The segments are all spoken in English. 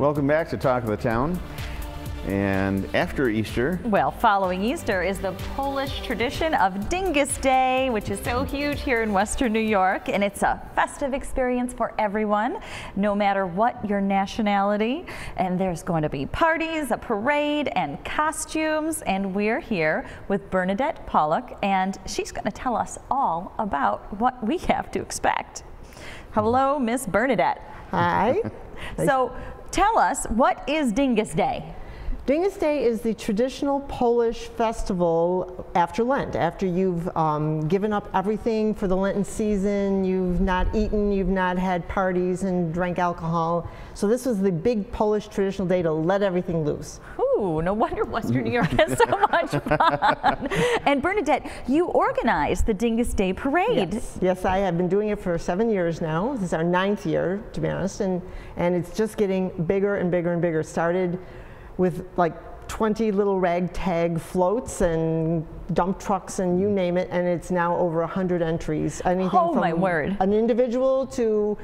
Welcome back to Talk of the Town. And after Easter, well, following Easter is the Polish tradition of Dingus Day, which is so huge here in Western New York, and it's a festive experience for everyone, no matter what your nationality. And there's going to be parties, a parade, and costumes, and we're here with Bernadette Pollock, and she's going to tell us all about what we have to expect. Hello, Miss Bernadette. Hi. So tell us, what is Dingus Day? Dingus Day is the traditional Polish festival after Lent. After you've given up everything for the Lenten season, you've not eaten, you've not had parties and drank alcohol. So this was the big Polish traditional day to let everything loose. Ooh, no wonder Western New York has so much fun. And Bernadette, you organized the Dingus Day Parade. Yes, I have been doing it for 7 years now. This is our 9th year, to be honest, and it's just getting bigger and bigger and bigger. It started with like 20 little ragtag floats and dump trucks and you name it, and it's now over 100 entries. Anything from my word. An individual to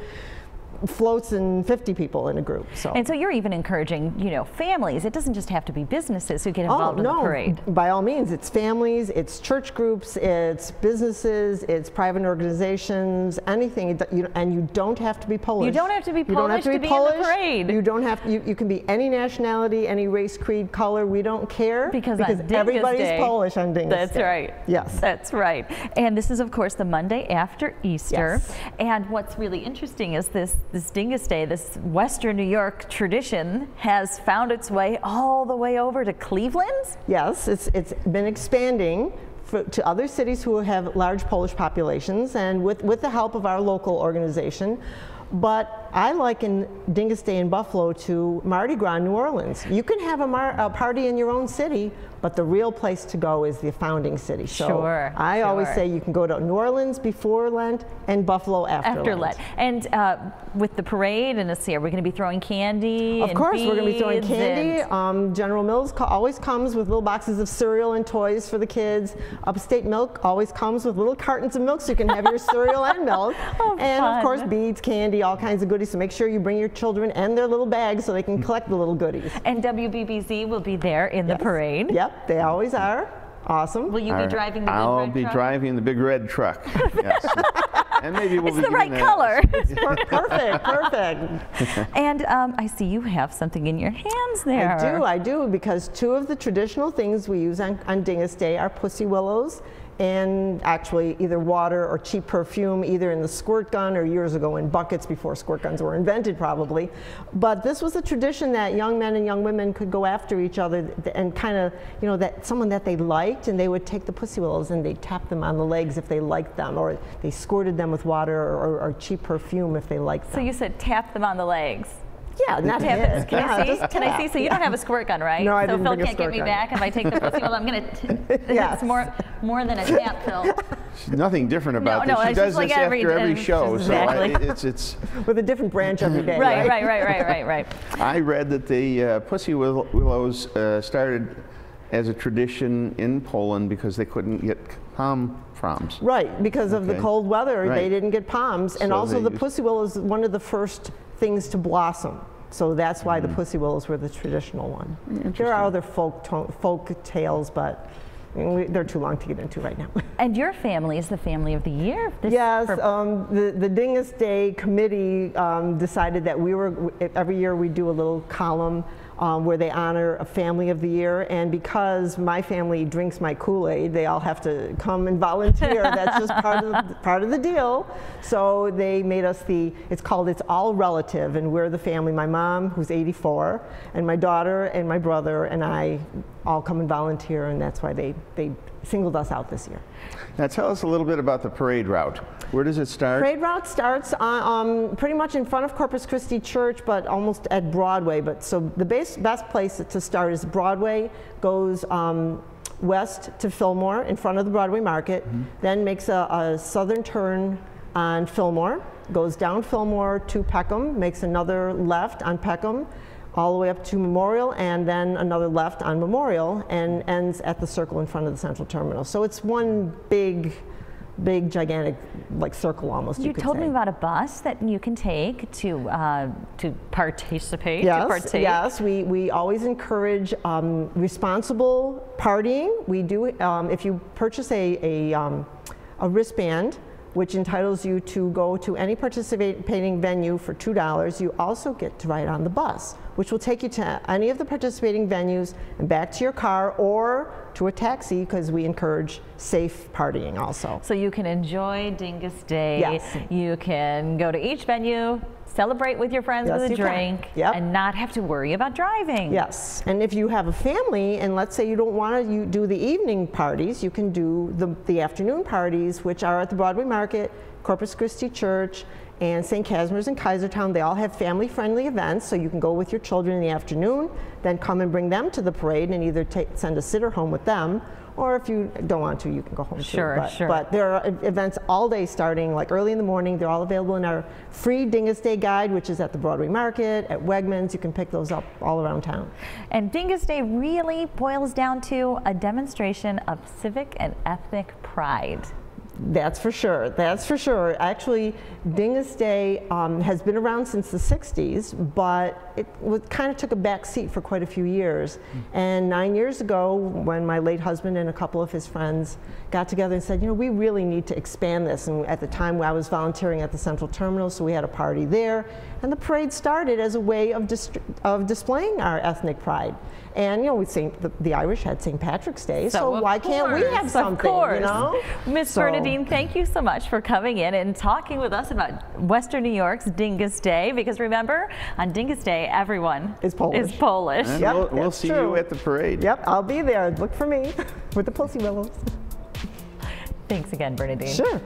floats and 50 people in a group. And so you're even encouraging, you know, families. It doesn't just have to be businesses who get involved in the parade. By all means, it's families, it's church groups, it's businesses, it's private organizations, anything. And you don't have to be Polish. You don't have to be Polish to be in the parade. You don't have. You can be any nationality, any race, creed, color. We don't care because everybody's Polish on Dingus Day. That's right. Yes, that's right. And this is, of course, the Monday after Easter. Yes. And what's really interesting is this Dingus Day, this Western New York tradition, has found its way all the way over to Cleveland? Yes, it's been expanding to other cities who have large Polish populations, and with the help of our local organization. But I liken Dingus Day in Buffalo to Mardi Gras in New Orleans. You can have a party in your own city, but the real place to go is the founding city. So I always say you can go to New Orleans before Lent and Buffalo after Lent. And with the parade and this year, we're going to be throwing candy. Of course, we're going to be throwing candy. General Mills always comes with little boxes of cereal and toys for the kids. Upstate Milk always comes with little cartons of milk so you can have your cereal and milk. And of course, beads, candy, all kinds of goodies. So make sure you bring your children and their little bags so they can collect the little goodies. And WBBZ will be there in the parade. Yep, they always are. Awesome. Will you be driving the big red truck? I'll be driving the big red truck. Yes. And maybe we'll it's the right color. Perfect, perfect. And I see you have something in your hands there. I do, because two of the traditional things we use on Dingus Day are pussy willows and actually either water or cheap perfume, either in the squirt gun or years ago in buckets before squirt guns were invented probably. But this was a tradition that young men and young women could go after each other and kind of, you know, that someone that they liked, and they would take the pussy willows and they'd tap them on the legs if they liked them, or they squirted them with water or cheap perfume if they liked them. So you said tap them on the legs. Yeah, not tap. Can I see? So you don't have a squirt gun, right? No, I so didn't Phil bring a can't get me squirt back if I take the pussy. Well, I'm gonna. It's more than a tap, Phil. Nothing different about this. She does this after every show, exactly. so it's with a different branch every day. Right. I read that the pussy willows started as a tradition in Poland because they couldn't get palm fronds. Right, because of the cold weather, they didn't get palms, and so also the pussy willow is one of the first things to blossom. So that's why the pussy willows were the traditional one. There are other folk tales, but they're too long to get into right now. And your family is the family of the year. Yes, the Dingus Day committee decided that every year we do a little column where they honor a family of the year, and because my family drinks my Kool-Aid, they all have to come and volunteer. That's just part of the deal. So they made us it's called It's All Relative, and we're the family. My mom, who's 84, and my daughter and my brother and I all come and volunteer, and that's why they singled us out this year. Now tell us a little bit about the parade route. Where does it start? Parade route starts pretty much in front of Corpus Christi Church, but almost at Broadway. So the best place to start is Broadway, goes west to Fillmore in front of the Broadway Market, then makes a southern turn on Fillmore, goes down Fillmore to Peckham, makes another left on Peckham, all the way up to Memorial, and then another left on Memorial, and ends at the circle in front of the Central Terminal. So it's one big big, gigantic, like circle almost. You could told say. me about a bus that you can take to participate. Yes, to partake. yes. We always encourage responsible partying. We do. If you purchase a wristband, which entitles you to go to any participating venue for $2, you also get to ride on the bus, which will take you to any of the participating venues and back to your car or to a taxi, because we encourage safe partying also. So you can enjoy Dingus Day. Yes. You can go to each venue, celebrate with your friends Yes, with a you can. drink, Yep. and not have to worry about driving. Yes, and if you have a family, and let's say you don't want to do the evening parties, you can do the afternoon parties, which are at the Broadway Market, Corpus Christi Church, and St. Casimir's in Kaisertown. They all have family-friendly events, so you can go with your children in the afternoon, then come and bring them to the parade and either send a sitter home with them, or if you don't want to, you can go home Sure, too. sure. But there are events all day starting like early in the morning. They're all available in our free Dingus Day guide, which is at the Broadway Market, at Wegmans. You can pick those up all around town. And Dingus Day really boils down to a demonstration of civic and ethnic pride. That's for sure. That's for sure. Actually, Dingus Day has been around since the 60s, but it kind of took a back seat for quite a few years. And 9 years ago, when my late husband and a couple of his friends got together and said, you know, we really need to expand this. And at the time, I was volunteering at the Central Terminal, so we had a party there. And the parade started as a way of displaying our ethnic pride. And you know, the Irish had St. Patrick's Day, so why can't we have something? Of course. You know? Miss Bernadine, thank you so much for coming in and talking with us about Western New York's Dingus Day. Because remember, on Dingus Day, everyone is Polish. And Yep, we'll see you at the parade. Yep, I'll be there. Look for me with the Pussy Willows. Thanks again, Bernadine. Sure.